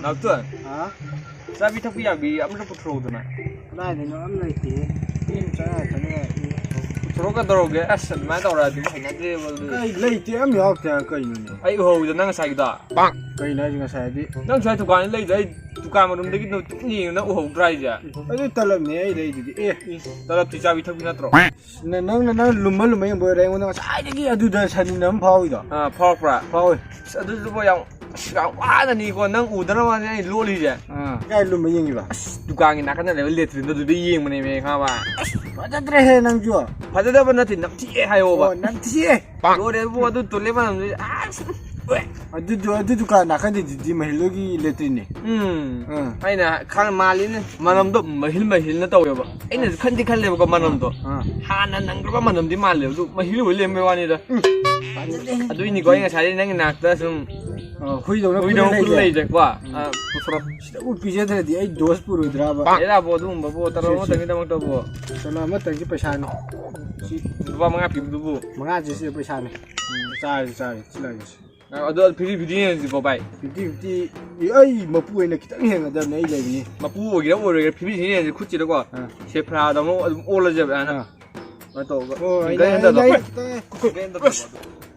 nào tuần hả ra bị thắc bị à bị ấm rất bút rồi này đây thì nó ấm này thì in cho này rồi cái đầu cái asset máy đầu ra thì phải nói gì mà cái lấy thì ấm nhiều cái cây này ai hồ cho nó sai đó bang cây này chúng ta xài đi nó sai thuộc quan lấy đấy thuộc quan mà đúng đấy cái nó nhiều nó hồ dry vậy cái talab này đây thì talab thì ra bị thắc bị nó rồi nên nó lùm mấy bữa đây nó sai cái gì đó sản nấm phao đó à phao ra phao đó là bao nhiêu quá là nhiều con năng ủ đó mà này lúa đi vậy cái lùm mấy gì vậy thuộc quan cái nào cái này liệt thì nó đi yên mà này mày khá ba phải ra đây hay năng chưa phải ra đây vẫn là thì nằm thiê hay ô ba nằm thiê lúa đấy bố tôi lấy mà làm gì itu kan nak ada di mahal lagi letrin ni. Hay là khăn mà lên mà nằm đó mahil nó tàu vậy. Anh này khăn lên có mà nằm đó. Hàn năng có mà nằm đi mà lên, mahil với lên mấy quan đó. Aduh ini kau yang saya ni nak dah sem. Hui dong kulai je kuah. Aku pijat tadi, ay dos puru drama. Ya dah bodoh, bodoh terus mau tengok tengok tu bodoh. Selama tengok pesan. Lupa mengapa tu bodoh. Mengaji sih pesan. Cari, silakan. Aduh, pilih ni kau baik. Pilih, ay mapu ini kita ni ada ni lagi. Mapu kita boleh pilih ni kucing tu kuah. Siapa ada mau olah je kan. Betul. Oh, ini.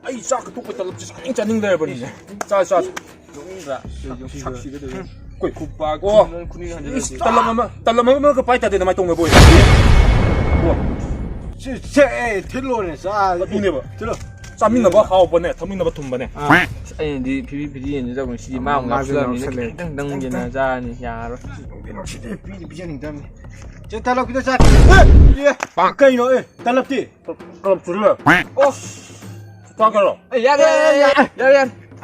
Ay, sak tu kita lepas ni cantik dah beri. Sak. Saksi kita tu. Kau kupak. Oh, kuning aja. Talam apa kepai tadi nama tong boy. Wah. Telur ni sah. Ini apa? Telur. Samin nama hau bane, samin nama tum bane. Ay, di pilih ni tu si mau ngap ni. Deng je na za ni ya. Pilih ni dah. Jadi talap kita cak. Pakai no talap ti. Talap sudah. Oh. Tao cái rồi. Ya.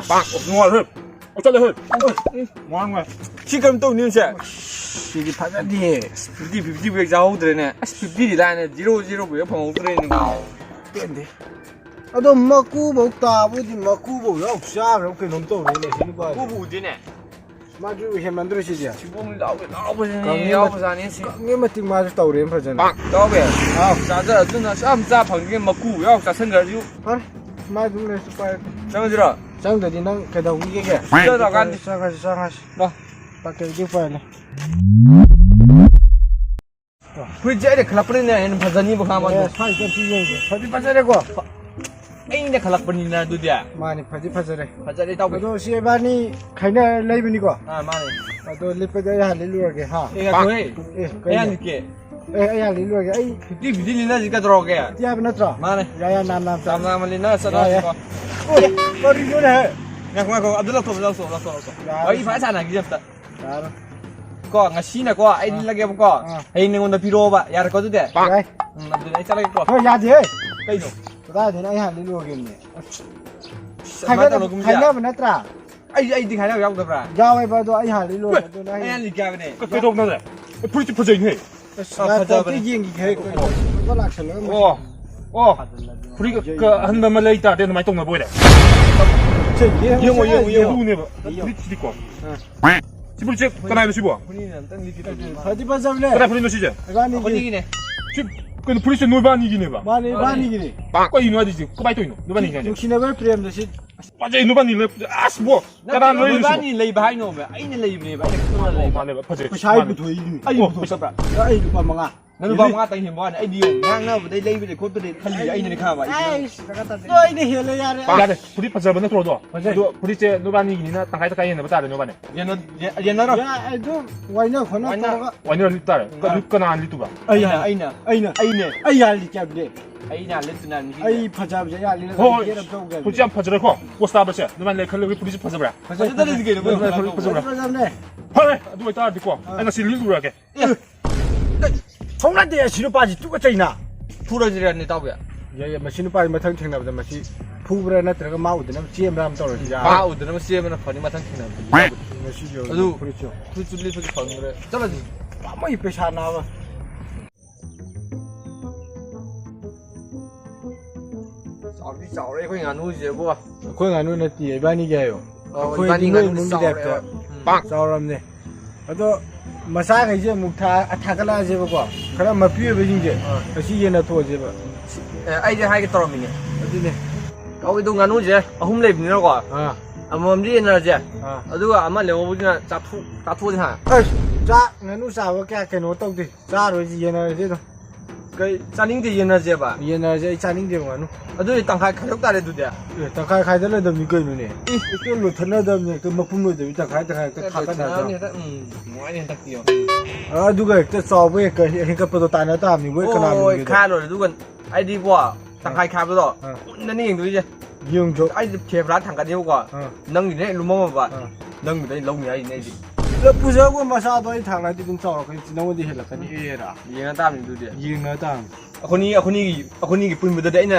Bang, ngon hơn. Cho lên hơn. Ngon ngon. Chỉ cần tôi như thế. Pilih pada dia. Pilih việc giàu rồi nè. Pilih đi lại nè, zero với phòng rồi nè. Tiền đi. Aduh, maku bau tahu di maku bau ya, usah, orang kena nonton ni sini buat. Cô bù thế nè. Maju heman terus dia. Chỉ bù lão bây giờ nè, lão bây giờ nè. Nghe mà tiếng maju tahu dia macam. Bang, tahu be. Sao giờ真的是俺们家旁边maku要啥生个就。Maju ni supaya. Sao giờ? Sang tadi nang kena ugi ke? Giờ tao kan. Sangat. Dah. Pakai dia file. Kau jadi kelap ni ni pasal ni bukan apa. File kan sih je. Fadi pasal dia ko. Ini kelap ni na tu dia. Mana fadi pasal dia. Pasal dia tahu. Aduh, siapa ni kena lagi ni ko? Mana? Aduh, lepas dia lalu lagi ha. Kau yang ni ke? Yang lalu lagi. Ay, Pilih ni nak jika terok ya. dia benar tak? Mana? Ya nam. Sama Melina sana. Oh, kau di mana? Ngaku Abdullah langsung. Ai phải sana gitu tak. Claro. Ko ngasi na ko ai ni lagi apa ko? Ai ni ngunda piro ba? Yar ko tu deh. Baik. Abdullah isa lagi ko. Oh, ya dia. Kai no. Sudah dia yang lalu lagi ni. Kaya benar tak? ai di kaya yang berapa? Jauh apa tu? Yang lalu lagi tu Ai yang liga ni. Cái đông này. Pretty phơi này. Tapi yang ni kau nak selalu. Oh. Pretty cái anh mà lấy ta để nó máy tông nó boy đấy. Yêu này vậy. Pretty quá. Chỉ bữa trước cái này nó xí bùa. Fadi pasal ni. Cái này pretty nó xí chứ. Ko ni ni. Chứ cái pretty nuôi ban gì này vậy? Bani gini. Có gì nói đi chứ? Có bay tôi nó. Nuôi ban gì vậy? Mungkin apa prem tu sih? Bây giờ nuôi ban gì nữa? As bùa. Cái này nuôi Ba ni lay bahai no ba. Ai ni lay ni ba. Ai lay. Mà này phơi. Pasal betul ini. Ai phơi sao vậy? Ay, lupa mga. Nanu ba mga tang himbo ai di ngang na ba dai lay bi ko ba dai khali ai ni kha ba. Ay, so ini hele yar. 야, 네, 불이 퍼져 버는 들어도. 너 불이 제 노반이 이나 땅가이 땅가이 있는 거다 노반에. Yan na ro. Ya, itu wajah kena kau. 완전 리따래. 그 거나 안 리투바. Ay, Ai na. ay ya lihat dia. Ai na let na ni. Ay, pasal ya lihat. 어, 불이 안 퍼져고. 고스타버셔. 노반 내 컬러 불이 퍼져 버려. Pasal tadi ni ke ni. 퍼져 버려. Pasal ni. 헐, 누가 있다 듣고. 내가 실리 누르게. Không dia sini pagi tu kau cina. Pura jiran ni tahu ya. Ya, mesin pagi matang tengah pada masih pura na terus mau tu, nama cium ram tahu dia. Ba u de na siya mana phani matang thina. Masih jauh. Aduh. Puricu. Tu tu li tu phang re. Chala ji. Lama ini pesan apa? Sao re ko nganu je bo. Kau nganu nanti, bani gaya. Kau Bani nganu nganu mungkin sao dia re. tu. Pak. Sauram ni. Atau masak aja mukta atakala aja bawa. Kalau mapi begini je. Masih ye na tu aja bawa. Ai je hai ke torom ni. Jadi ni. Kau itu nganu je. Ahum lay ni ro ko. ꯑꯃꯃꯝꯗꯤ ꯌꯦꯟꯅꯔꯁꯦ ꯑꯥ ꯑꯗꯨꯒ ꯑꯃ ꯂꯦꯝꯍꯧꯕꯗꯨꯅ ꯆꯥꯊꯣꯛꯑꯁꯤ ꯍꯥ ꯑꯁ ꯆꯥꯛ ꯉꯥꯅꯨ ꯆꯥꯕ ꯀꯌꯥ ꯀꯩꯅꯣ ꯇꯧꯗꯦ ꯆꯥꯔꯣꯏꯁꯤ ꯌꯦꯟꯅꯔꯁꯤ ꯑꯗꯨꯝ ꯀꯩ ꯆꯥꯅꯤꯡꯗꯦ ꯌꯦꯟꯅꯔꯁꯦꯕ ꯌꯦꯟꯅꯔꯁꯤ ꯑꯩ ꯆꯥꯅꯤꯡꯗꯦꯕ ꯉꯥꯅꯨ ꯑꯗꯨꯗꯤ ꯇꯪꯈꯥꯏ ꯈꯥꯏꯗꯣꯛ ꯇꯥꯔꯦ ꯑꯗꯨꯗꯤ ꯇꯪꯈꯥꯏ ꯈꯥꯏꯗꯅꯗꯕꯅꯤ ꯀꯩꯅꯣꯅꯦ ꯍꯦꯛꯇ ꯂꯣꯏꯊꯠꯅꯗꯕꯅꯤ ꯍꯦꯛꯇ ꯃꯄꯨꯝ ꯂꯣꯏꯗꯕꯤ ꯇꯪꯈꯥꯏ ꯍꯦꯛꯇ ꯊꯥꯀꯠꯅꯗꯕ ꯅꯨꯡꯉꯥꯏꯅꯤ ꯍꯟꯗꯛꯇꯤ ꯑꯗꯨꯒ ꯍꯦꯛꯇ ꯆꯥꯎꯕ ꯍꯦꯟꯀꯠꯄꯗꯣ ꯇꯥꯟꯅ ꯇꯥꯕꯅꯤ ꯃꯣꯏ ꯀꯅꯥ ꯍꯣꯏ ꯈꯥꯏ ꯂꯣꯏꯔꯦ ꯑꯗꯨꯒ ꯑꯩꯗꯤꯀꯣ ꯇꯪꯈꯥꯏ ꯈꯥꯏꯕꯗꯣ ꯑꯥ. ꯃꯨꯟꯅꯅꯤ ꯌꯦꯡꯗꯣꯏꯁꯦ ꯌꯦꯡꯖꯣ ꯑꯩꯗꯤ ꯐꯦꯕ꯭ꯔꯥ ꯊꯥꯡꯒꯠꯅꯦꯕꯀോ ꯑꯥ. ꯅꯪꯒꯤꯗꯤ ꯍꯦꯛ ꯂꯨꯝꯃꯝꯃꯕ ꯑꯥ. ꯅꯪꯒꯤꯗ ꯑꯩ ꯂꯧꯅꯤ ꯍꯥꯏꯁꯤꯅꯦ ꯑꯩꯗꯤ ꯄꯨꯖꯕ ꯃꯆꯥꯗꯣ ꯑꯩ ꯊꯥꯡꯂꯗꯤ ꯑꯗꯨꯝ ꯆꯥꯎꯔꯛꯀꯅꯤ ꯅꯉꯣꯟꯗꯤ ꯍꯦꯜꯂꯛꯀꯅꯤ ꯑꯦꯔꯥ ꯌꯦꯡꯉ ꯇꯥꯕꯅꯤ ꯑꯗꯨꯗꯤ ꯌꯦꯡꯅ ꯇꯥꯕꯅꯤ ꯑꯩꯈꯣꯏꯅꯤꯒꯤ ꯄꯨꯟꯕꯗꯗꯤ ꯑꯩꯅ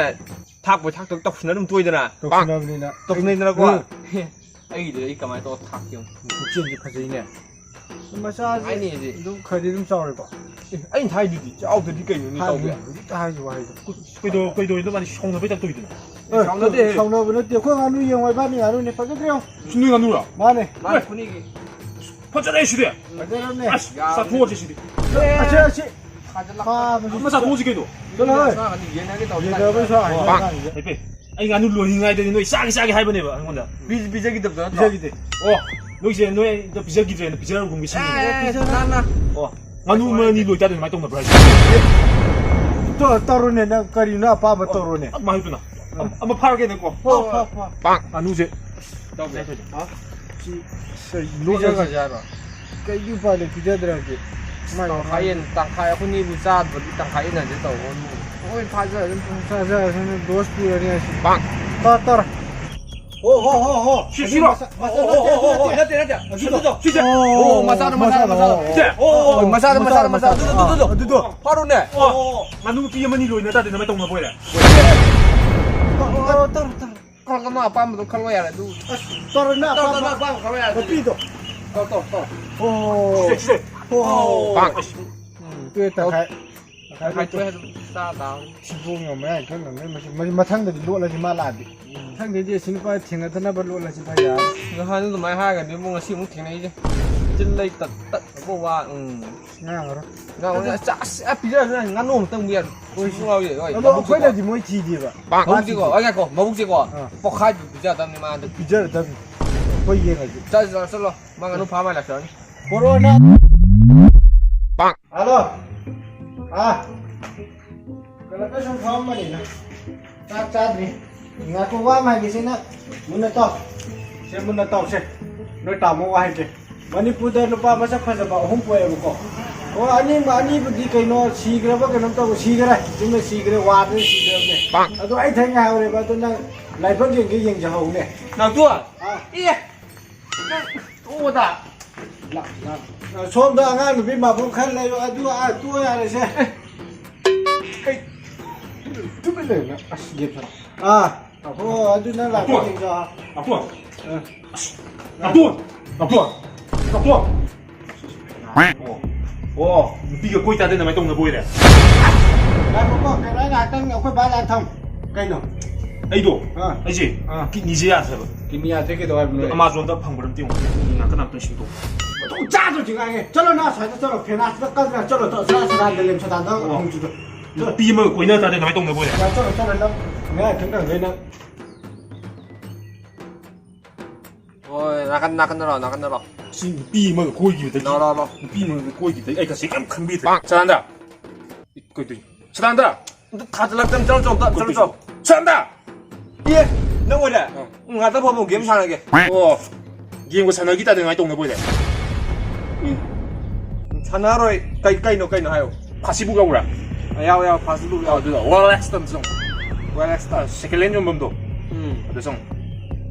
ꯊꯥꯛꯄꯣꯏ ꯊꯥꯛꯇꯣꯏ ꯇꯧꯁꯤꯟꯅ ꯑꯗꯨꯝ ꯇꯣꯏꯗꯅ ꯇꯧꯁꯤꯟꯅꯕꯅꯤꯅ ꯇꯧꯁꯤꯟꯅꯩꯗꯅꯀꯣ ꯑꯩꯒꯤꯗꯤ ꯑꯩ ꯀꯃꯥꯏꯅ ꯇꯧꯔ ꯊꯥꯛꯀꯦ ꯄꯨꯛꯆꯦꯜꯁꯤ ꯐꯖꯩꯅꯦ ꯃꯆꯥꯁꯦ ꯍꯥꯏꯅꯤꯁꯦ ꯑꯗꯨꯝ ꯈꯔꯗꯤ ꯑꯗꯨꯝ ꯆꯥꯎꯔꯦꯀꯣ ꯑꯩꯅ ꯊꯥꯏꯗꯨꯗꯤ ꯆꯥꯎꯗꯗꯤ ꯀꯩꯅꯣ ꯅꯤ ꯇꯧꯒꯦ ꯍꯧꯖꯤꯛꯇ ꯍꯥꯏꯁꯤ ꯋꯥꯍꯩꯗꯣ ꯀꯩꯗꯧꯔꯤꯗꯣ ꯃꯥꯅꯤ ꯁꯥꯎꯅꯕꯩ ꯇꯥꯏꯞ ꯇꯧꯏꯗꯅ ꯁꯥꯎꯅꯗꯦ. ꯁꯥꯎꯅꯕ ꯅꯠꯇꯦ ꯑꯩꯈꯣꯏ ꯉꯥꯅꯨ ꯌꯦꯡꯉꯣ ꯏꯕꯥꯅꯤ ꯉꯥꯅꯨꯅꯦ ꯐꯖꯗ꯭ꯔꯦ ꯁꯨꯅꯤ ꯉꯥꯅꯨꯔꯥ ꯃꯥꯅꯦ ꯃꯥꯅ ꯈꯨꯅꯤꯒꯤ ꯐꯖꯔꯦ ꯁꯤꯗꯤ ꯐꯖꯔꯝꯅꯦ ꯑꯁ ꯆꯥꯊꯣꯛꯑꯁꯤ ꯁꯤꯗꯤ ꯑꯁꯤ ꯐꯥꯖꯜꯂꯛ ꯑꯃ ꯆꯥꯊꯣꯛꯑꯁꯤ ꯀꯩꯅꯣ ꯆꯠꯂꯣ ꯍꯣꯏ ꯌꯦꯟꯅꯒꯦ ꯇꯧ ꯌꯦꯡꯗꯕꯩ ꯁꯥ ꯐꯩ ꯑꯩ ꯉꯥꯅꯨ ꯂꯣꯏꯅꯤꯡꯉꯥꯏꯗꯗꯤ ꯅꯣꯏ ꯆꯥꯒꯦ ꯍꯥꯏꯕꯅꯦꯕ ꯑꯩꯉꯣꯟꯗ ꯄꯤꯖꯈꯤꯗꯕꯗꯣ ꯅꯠꯇ꯭ꯔꯣ ꯄꯤꯖꯈꯤꯗꯦ ꯑꯣ ꯅꯣꯏꯁꯦ ꯅꯣꯏ ꯄꯤꯖꯈꯤꯗ꯭ꯔꯦꯅ ꯄꯤꯖꯔꯒꯨꯝꯒꯤ ꯁꯤꯅꯤ ꯅꯥꯟꯅ ꯑꯣ ꯉꯥꯅꯨ ꯑꯃ ꯑꯅꯤ ꯂꯣꯏꯇꯥꯔꯗꯤ ꯑꯗꯨꯃꯥꯏꯅ ꯇꯧꯅꯕ꯭ꯔꯥ ꯍꯥꯏꯁꯦ ꯇꯧꯔꯣꯅꯦ ꯅꯪ ꯀꯔꯤꯅꯣ ꯑꯄꯥꯝꯕ ꯇꯧꯔꯣꯅꯦ ꯑꯃ ꯍꯥꯏꯗꯨꯅ ꯑꯃ ꯐꯥꯔꯒꯦꯅꯀꯣ ꯉꯥꯅꯨꯁꯦ ꯇꯧꯒꯦ ꯄꯤꯖꯈ꯭ꯔꯁꯦ ꯍꯥꯏꯔꯣ ꯀꯩꯒꯤ ꯎꯄꯥꯏ ꯂꯩ ꯄꯤꯖꯗ꯭ꯔꯗꯤ ꯇꯪꯈꯥꯏ ꯑꯩꯈꯣꯏꯅꯤꯕꯨ ꯆꯥꯗ꯭ꯔꯗꯤ ꯇꯪꯈꯥꯏ ꯏꯟꯅꯁꯦ ꯇꯧꯕ ꯍꯣꯏ ꯐꯥꯖꯔ ꯑꯗꯨꯝ ꯆꯥꯖꯔꯁꯅꯨ ꯗꯣꯁ ꯄꯨꯔꯅꯤ ꯑꯁꯤ ꯇꯧꯔꯣ ꯍꯣ 시시로 ꯅꯠꯇꯦ ꯑꯗꯨꯗꯣ 시작 오 마사도 오 마사도 ꯑꯗꯨꯗꯣ 바로네 nganu pi amani loina ta de na tong na boy la 그럼 아빠도 칼로 야래 누 떨어나 아빠 칼로 야래 삐도 또 오 시작 빵 또 가이트 싸다 지붕이 오면 그런 마탕들이 놀라지 말라디 상대지 신과 팅하더나 놀라지 봐야 이거 하는도 많이 하겠네 뭔가 시문 팅네 이제 찔러 있다 뭐와 냥으로 나 오늘 짜 비자서 난 너무 땡미야 보이시라고 너 거기다지 뭐 지디봐 마북지고 아이고 마북지고 뻑하지 비자 담네 마한테 비자를 다 거기 해가지고 자 쓸러 망가노 파마 lasciare 코로나 빵 알로 아 그렇게 좀 처음 말이나 딱 짜드리 nga ko wa mai cái na mun to se mun to se no ta mo wa ke manipur da lupa masa phasa ba hum poe ko ko ani di kai no sigra ba kan to sigra jing sigra wa de sigra ne ado ai thang ha re ba to na lai ba ge yeng ja ho ne nào tua ie ô da som da nga nu bi ma bu khan lai adu a tu ya re se kai tu bi le na as ge à 아주 나 라고 아빠 오 비가 꼬이다 되나 말 동네 보이래 라고 cái đó là tăng khối ba là thông cái nó 아이도 아이지 니제야 세버 김이야 되게 더 알고 아마존다 방불은 띄고 나 그나도 신도 또 짜도 지금 저러 나 사자 저러 페나 저까지 저러 더 사사 들림 쳐다다 홍주도 비면 꼬이나 다 되나 말 동네 보이래 야 저러 나 내가 그냥 왜나 ôi 나간다 신 비면 꼬이기 돼 나라 비면 꼬이기 돼 아이가 시간 큰 비트 잘한다 그것도 잘한다 가들락점 쩔 잘한다 예 너뭐래 가다 보면 게임 사나게 오 게임고 사나기 다 되나 말 동네 보이래 사나로 까이노 하요 파시부가 오라 야야 파스루 아 누나 월렉스턴 송 월렉스턴 세켈렌 좀 범도 그래서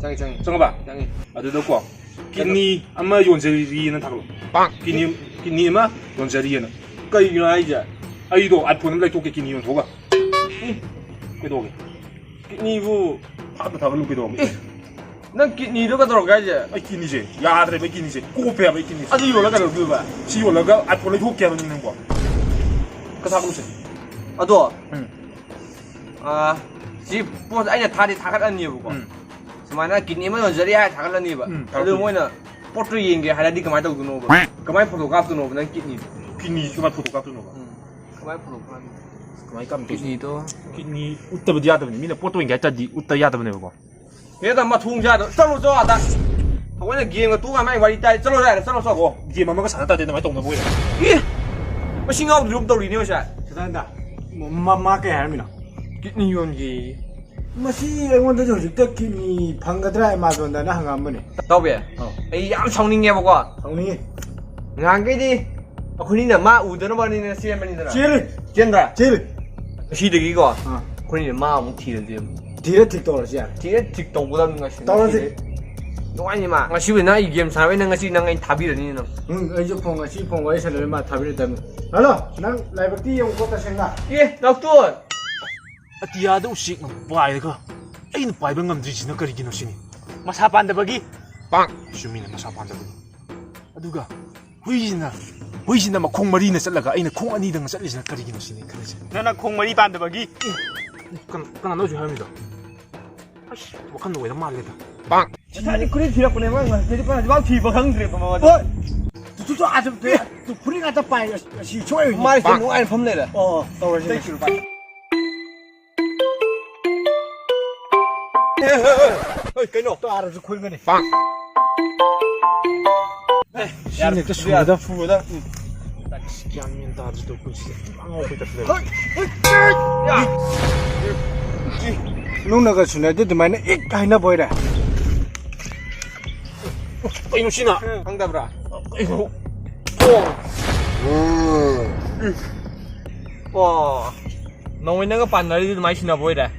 장이 정봐 장이 아들도 거 기니 아마 연재리는 다로 기니 아마 연재리는 까이노 아이자 아이도 알포는 날 도게 기니 연 도가 그래도 니부 파도 다 걸로 그래도 난 니도가 들어가지 아이 기니지 야들 왜 기니지 고페 왜 기니지 아주 요라가 그봐 시 올라가 알포를 도게 하는 있는 거 그다 그러지 아도 지 뭐 아니 다리 다 갔다니 보고 Semana kini mana jadi hay thằng là ni ba. Aduh moi na potri yang ke hari di kemai tahu tu no ba. Kemai photograph tu no ba kini. 기니 그만 포토 깎는 거 Kemai photograph. 그만 깜 Kini tu. 기니 웃다 버디 야다 미네 포토 인게 짜디 웃다 야다 버네 그거 얘다 마 통자도 썰로 쏘아다. 원래 게임가 뚜가 많이 와리 따 썰로 라 썰로 쏘고. 이게 맘마가 사놨다 되는 많이 동네 보이래. 예. 뭐 싱가도 좀 떨리네 오샤. 죄송합니다. 마마게 할미나. 기니 용기. 마시 애원도 hꯧ직다 기니 방가드라이 마돈다나 한가만에. 더베. 에이 얌 성닝해 보고. 형님. ngang 아쿠니나 마 우드는 버니는 시에만이더라. 제일 젠다. 제일. 시득이고. 아. 아쿠니는 마 뭉티르디. 뒤에 틱톡이야. 뒤에 틱톡보다는 것이. 떨어지. 너아니 마. ngasi 나 이 게임 사회 ngasi nang ai 답이르니 너. 응, 이제 폰가 시 폰가 에서를 마 답을 때문에. 알로, 난 라이브티 용 것다 생각. 예, 낙돈. 아티야도 우식 빠이가. 아이는 빠이번 감지지나 거리기노 시니. 마사 반다버기. 빵. 슈미나 마사 반다버기. 아두가 후이진나 막 콩머리나 썰라가 아이는 콩 아니등 썰리지나 거리기노 시니 그러지. 나나 콩머리 반다버기. 그나 넣어줘 합니다. 아씨, wak한 너 왜다 말래다. 빵. 아니 그래 뒤라고 내가 대지 뻔하지 마 뒤버 강그래 봐. 어, 저 아주 돼. 저 불이 갖다 빠이 시 좋아요. 말이 좀 뭐가 범내라. 떨어지. cái nổ 또 알아서 콜 거네. 빵. 신이 또 수고다. fu다. 양면 다지도 kunci. 빵하고 있다. 야. 누나가 순애들 드마네 이 가이나 보이라. 이놈 씨나. 황답라. 이거. 와. 너무 있는 거 봤나? 이들 많이 신나 보이래.